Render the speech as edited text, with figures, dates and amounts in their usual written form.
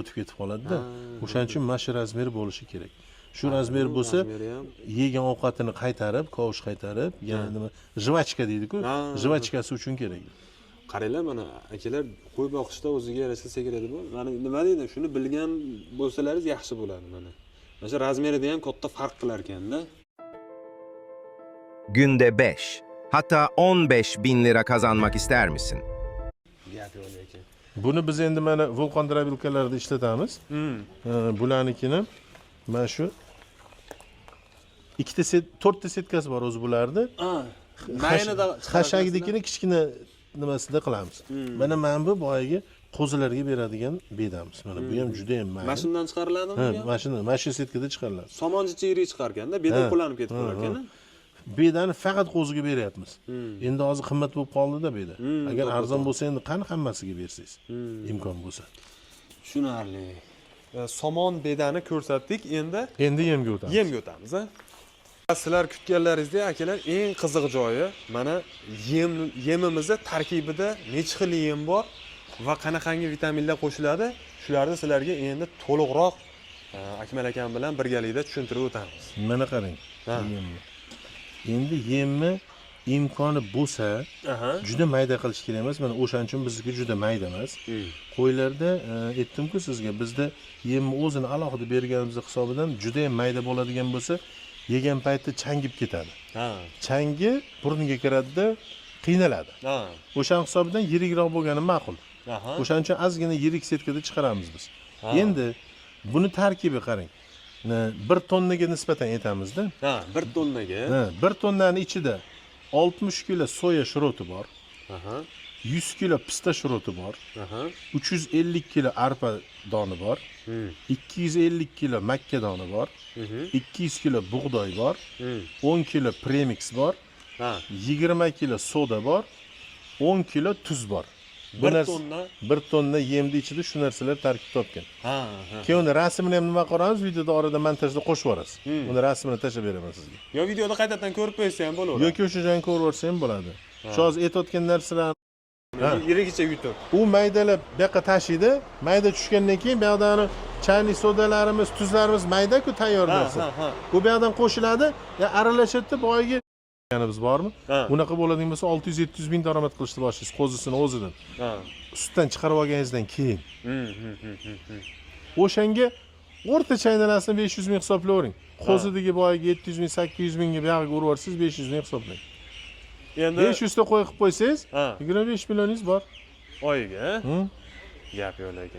o'tib ketib qoladi-da. O'shaning uchun mana shu razmeri bo'lishi kerak. Shu razmer bo'lsa, yegan ovqatini qaytarib, kovush qaytarib, yana nima, jvachka deydi-ku, jvachkasi uchun kerak. Qaranglar, mana akalar qo'y boqishda o'ziga yarasha sekreti bor. Mana nima deydi, shuni bilgan bo'lsalaringiz yaxshi bo'ladi mana. Mana shu razmerida ham katta farq qilar ekanda. Günde 5, hatta 15 bin lira kazanmak ister misin? Buni biz endi mana vulqon drobilkalarida ishlatamiz. Bularnikini mana shu ikkita set, 4 ta setkasi bor o'zi bularni. Maynida Xashagidikini kichkina nimasida qilamiz. Mana bu boyagi qo'zilarga beradigan bedamiz. Mana bu ham juda ham mayli. Mashindan chiqariladimi bu? Mana shu setkada chiqariladi. Somonchicha yirik chiqar ekanda, beda qo'lanib ketib qolar ekan. Bedani faqat qo'ziga beryapmiz. Endi hozir qimmat bo'lib qoldi-da beda. Agar arzon bo'lsa endi qani hammasiga bersangiz, imkon bo'lsa. Tushunarli. Somon bedani ko'rsatdik, Endi yemga o'tamiz. Yemga o'tamiz, ha? Sizlar kutganlaringizdek, akalar, eng qiziq joyi mana yemimizda tarkibida necha xil yem bor va qanaqangi vitaminlar qo'shiladi, shularni sizlarga endi to'liqroq Akmal akam bilan birgalikda tushuntirib o'tamiz. Mana qarang. Endi yemni imkoni bo'lsa, juda mayda qilish kerak emas. Mana o'shaning uchun bizniki juda mayda emas. Qo'ylarda aytdim-ku sizga, bizda yemni o'zini alohida berganimiz hisobidan juda ham mayda bo'ladigan bo'lsa, yegan paytda changib ketadi. Changi burniga kiradida qiynaladi. O'shaning hisobidan yirikroq bo'lgani ma'qul. O'shaning uchun ozgina yirik setkada chiqaramiz biz. Endi buni tarkibi qarang. 1 tonnaga nisbatan aytamizda. 1 tonnaga. 1 tonnani ichida 60 kilo soya shiroti bor. 100 kilo pista shiroti bor. 350 kilo arpa doni bor. 250 kilo makka doni bor. 200 kilo bug'doy bor. 10 kilo premix bor. 20 kilo soda bor. 10 kilo tuz bor. 1 tonna yemni ichida shu narsalar tarkib topgan. Keyin uni rasmini ham nima qilamiz, videoda orada montajda qo'shib yuborasiz. Uni rasmini tashlab beraman sizga. Yo videoda qaytadan ko'rib qo'ysa ham bo'laveradi. Yoki o'sha joyni ko'rib olsa ham bo'ladi. Shu hozir aytayotgan narsalar yirigicha yutib. U maydalab bu yoqqa tashiydi. Mayda tushgandan keyin bu yoqdan chayni sodalarimiz, tuzlarimiz mayda-ku tayyor narsa. Bu yoqdan qo'shiladi, aralashadi, boyagi biz bormi? Unaqa bo'ladigan bo'lsa 600-700 ming daromad qilishni boshlaysiz qo'zisini o'zidan. Sutdan chiqarib olganingizdan keyin. O'shanga o'rta chaynalasini 500 ming hisoblayvering. Qo'zidagi boyagi 700 ming, 800 mingga bu yoqqa urib yuborsangiz 500 ming hisoblang. Endi 500 ta qo'y qilib qo'ysangiz, 25 millioningiz bor. Oyiga, gap yo'q lekin.